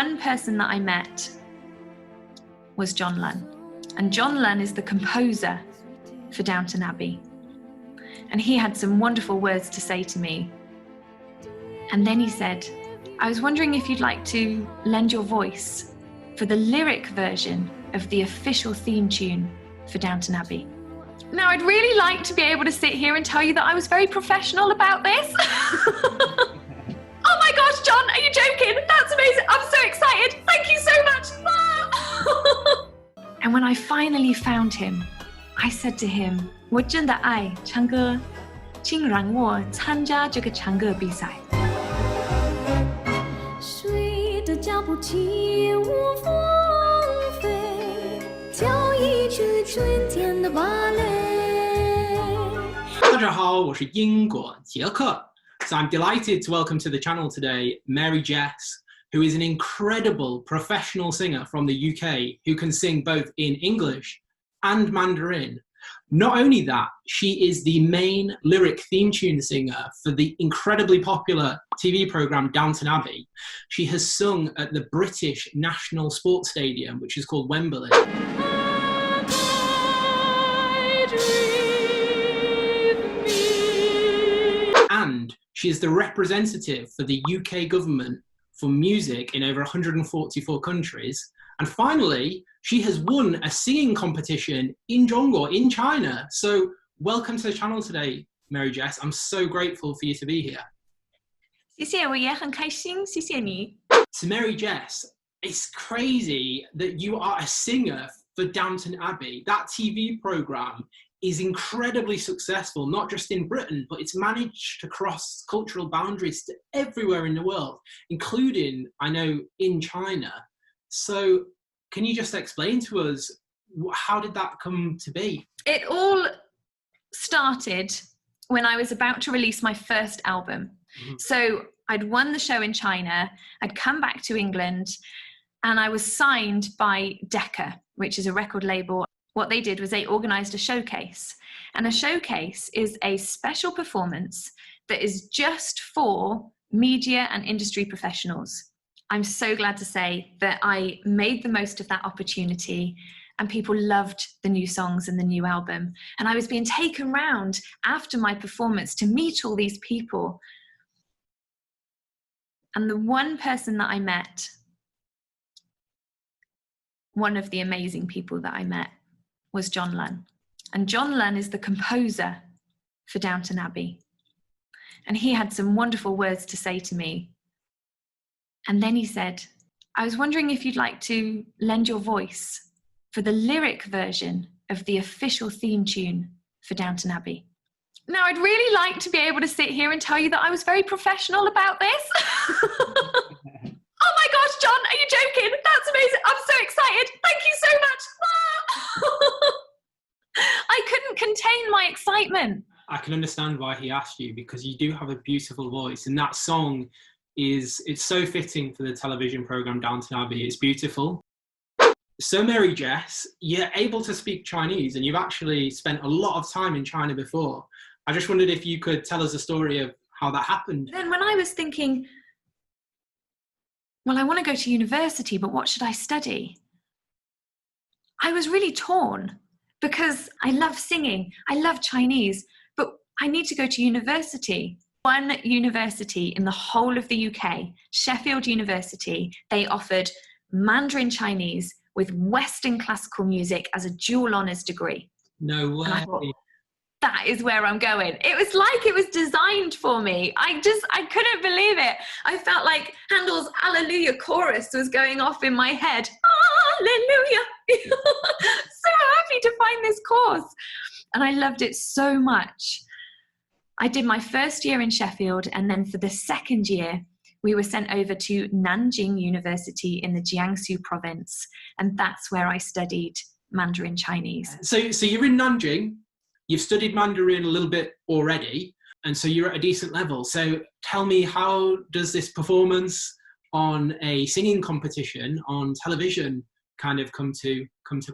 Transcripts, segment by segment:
one person that I met was John Lunn. And John Lunn is the composer for Downton Abbey. And he had some wonderful words to say to me. And then he said, I was wondering if you'd like to lend your voice for the lyric version of the official theme tune for Downton Abbey. Now, I'd really like to be able to sit here and tell you that I was very professional about this. Oh my gosh, John, are you joking? That's amazing. I'm so excited. Thank you so much. And when I finally found him, I said to him, 我真的爱唱歌，请让我参加这个唱歌比赛。水的脚步起舞风飞，跳一曲春天的芭蕾。大家好，我是英国杰克。So I'm delighted to welcome to the channel today Mary Jess, who is an incredible professional singer from the UK who can sing both in English and Mandarin. Not only that, she is the main lyric theme tune singer for the incredibly popular TV programme Downton Abbey. She has sung at the British National Sports Stadium, which is called Wembley. And she is the representative for the UK government for music in over 144 countries. And finally, she has won a singing competition in Zhongguo, in China. So welcome to the channel today, Mary Jess. I'm so grateful for you to be here. 谢谢，我也很开心，谢谢你。 So Mary Jess, it's crazy that you are a singer for Downton Abbey. That TV programme is incredibly successful, not just in Britain, but it's managed to cross cultural boundaries to everywhere in the world, including, I know, in China. So can you just explain to us, how did that come to be? It all started when I was about to release my first album. Mm-hmm. So I'd won the show in China, I'd come back to England, and I was signed by Decca, which is a record label. What they did was they organised a showcase. And a showcase is a special performance that is just for media and industry professionals. I'm so glad to say that I made the most of that opportunity and people loved the new songs and the new album. And I was being taken round after my performance to meet all these people. And the one person that I met, one of the amazing people that I met, was John Lunn. And John Lunn is the composer for Downton Abbey. And he had some wonderful words to say to me. And then he said, I was wondering if you'd like to lend your voice for the lyric version of the official theme tune for Downton Abbey. Now, I'd really like to be able to sit here and tell you that I was very professional about this. Oh my gosh, John, are you joking? That's amazing. I'm so excited. Thank you so much. I couldn't contain my excitement. I can understand why he asked you, because you do have a beautiful voice, and that song it's so fitting for the television programme Downton Abbey. It's beautiful. So Mary Jess, you're able to speak Chinese, and you've actually spent a lot of time in China before. I just wondered if you could tell us a story of how that happened. Then when I was thinking, well, I want to go to university, but what should I study? I was really torn because I love singing, I love Chinese, but I need to go to university. One university in the whole of the UK, Sheffield University, they offered Mandarin Chinese with Western classical music as a dual honours degree. No way. And I thought, that is where I'm going. It was like it was designed for me. I couldn't believe it. I felt like Handel's Alleluia chorus was going off in my head. Hallelujah. So happy to find this course. And I loved it so much. I did my first year in Sheffield, and then for the second year, we were sent over to Nanjing University in the Jiangsu province. And that's where I studied Mandarin Chinese. So you're in Nanjing. You've studied Mandarin a little bit already, and so you're at a decent level. So tell me, how does this performance on a singing competition on television kind of come to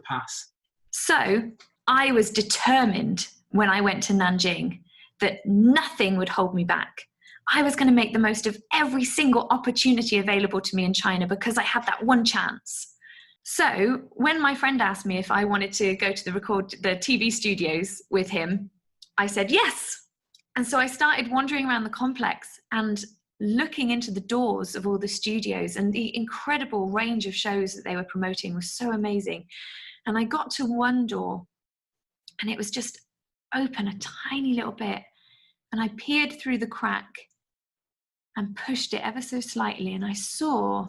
pass? So I was determined when I went to Nanjing that nothing would hold me back. I was going to make the most of every single opportunity available to me in China because I had that one chance. So when my friend asked me if I wanted to go to the TV studios with him, I said yes. And so I started wandering around the complex and looking into the doors of all the studios, and the incredible range of shows that they were promoting was so amazing. And I got to one door and it was just open a tiny little bit. And I peered through the crack and pushed it ever so slightly. And I saw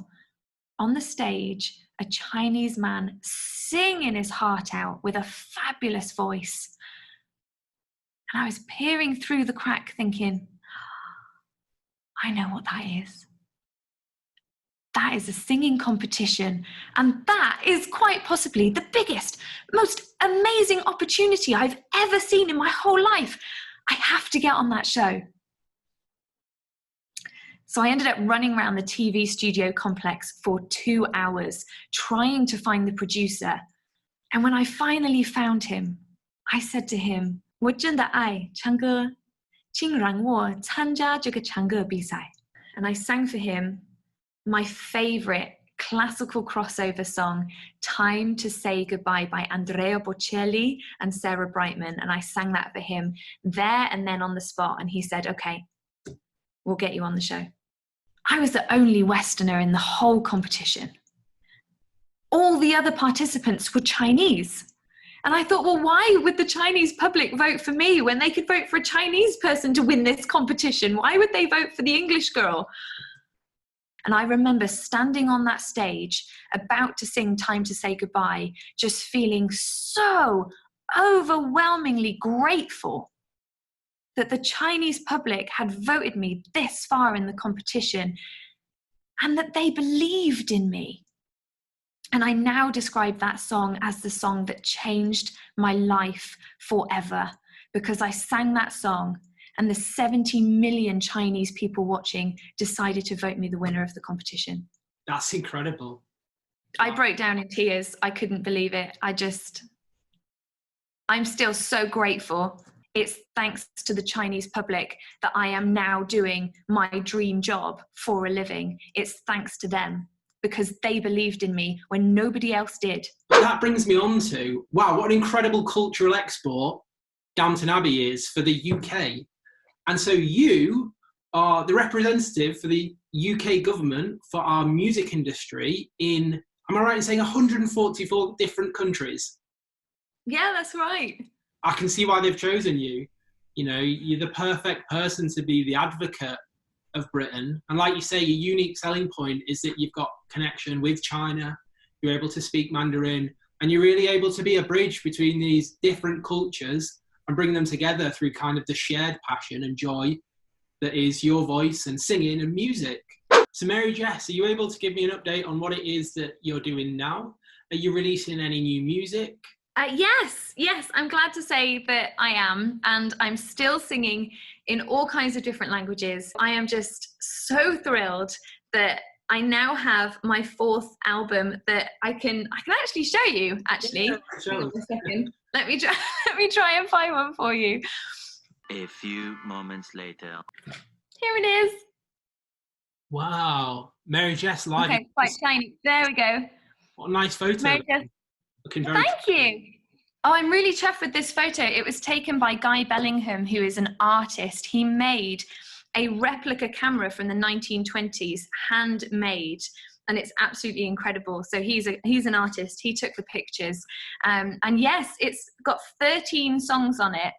on the stage a Chinese man singing his heart out with a fabulous voice. And I was peering through the crack thinking, I know what that is. That is a singing competition. And that is quite possibly the biggest, most amazing opportunity I've ever seen in my whole life. I have to get on that show. So I ended up running around the TV studio complex for 2 hours, trying to find the producer. And when I finally found him, I said to him, 我真的爱唱歌，请让我参加这个唱歌比赛. And I sang for him my favorite classical crossover song, Time to Say Goodbye by Andrea Bocelli and Sarah Brightman. And I sang that for him there and then on the spot. And he said, okay, we'll get you on the show. I was the only Westerner in the whole competition. All the other participants were Chinese. And I thought, well, why would the Chinese public vote for me when they could vote for a Chinese person to win this competition? Why would they vote for the English girl? And I remember standing on that stage, about to sing Time to Say Goodbye, just feeling so overwhelmingly grateful that the Chinese public had voted me this far in the competition and that they believed in me. And I now describe that song as the song that changed my life forever, because I sang that song and the 70 million Chinese people watching decided to vote me the winner of the competition. That's incredible. I broke down in tears. I couldn't believe it. I'm still so grateful. It's thanks to the Chinese public that I am now doing my dream job for a living. It's thanks to them, because they believed in me when nobody else did. That brings me on to, wow, what an incredible cultural export Downton Abbey is for the UK. And so you are the representative for the UK government for our music industry in, am I right in saying 144 different countries? Yeah, that's right. I can see why they've chosen you. You know, you're the perfect person to be the advocate of Britain. And like you say, your unique selling point is that you've got connection with China, you're able to speak Mandarin, and you're really able to be a bridge between these different cultures and bring them together through kind of the shared passion and joy that is your voice and singing and music. So Mary Jess, are you able to give me an update on what it is that you're doing now? Are you releasing any new music? Yes, I'm glad to say that I am, and I'm still singing in all kinds of different languages. I am just so thrilled that I now have my 4th album that I can actually show you. Actually, hang on a second. Let me try and find one for you. A few moments later. Here it is. Wow, Mary Jess live. Okay, quite shiny. There we go. What a nice photo. Mary Jess. Looking very Thank you. Oh, I'm really chuffed with this photo. It was taken by Guy Bellingham, who is an artist. He made a replica camera from the 1920s, handmade, and it's absolutely incredible. So he's an artist. He took the pictures. And yes, it's got 13 songs on it.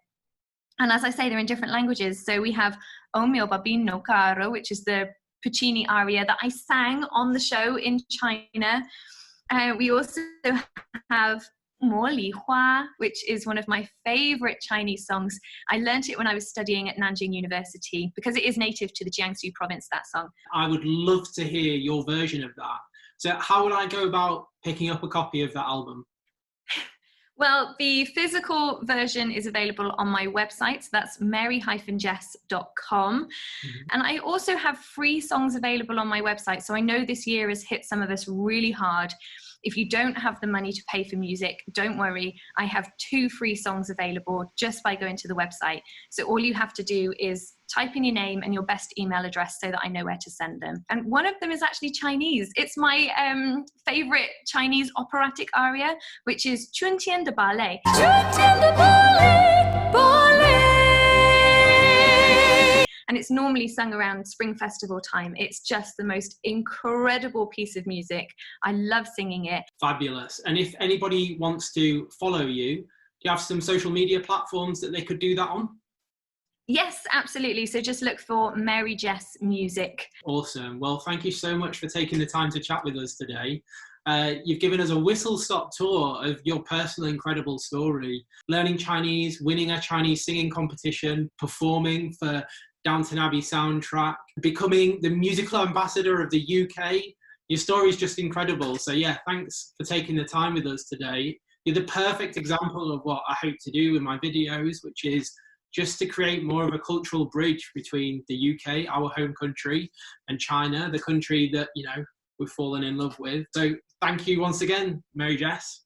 And as I say, they're in different languages. So we have O mio babino caro, which is the Puccini aria that I sang on the show in China. We also have Mo Li Hua, which is one of my favorite Chinese songs. I learnt it when I was studying at Nanjing University because it is native to the Jiangsu province, that song. I would love to hear your version of that. So how would I go about picking up a copy of that album? Well, the physical version is available on my website. So that's mary-jess.com. And I also have free songs available on my website. So I know this year has hit some of us really hard. If you don't have the money to pay for music, don't worry. I have 2 free songs available just by going to the website. So all you have to do is type in your name and your best email address so that I know where to send them. And one of them is actually Chinese. It's my favorite Chinese operatic aria, which is 春天的芭蕾. 春天的芭蕾. And it's normally sung around Spring Festival time. It's just the most incredible piece of music. I love singing it. Fabulous. And if anybody wants to follow you, do you have some social media platforms that they could do that on? Yes, absolutely. So just look for Mary Jess Music. Awesome. Well, thank you so much for taking the time to chat with us today. You've given us a whistle-stop tour of your personal incredible story. Learning Chinese, winning a Chinese singing competition, performing for Downton Abbey soundtrack, becoming the musical ambassador of the UK. Your story is just incredible. So yeah, thanks for taking the time with us today. You're the perfect example of what I hope to do with my videos, which is just to create more of a cultural bridge between the UK, our home country, and China, the country that, you know, we've fallen in love with. So thank you once again, Mary Jess.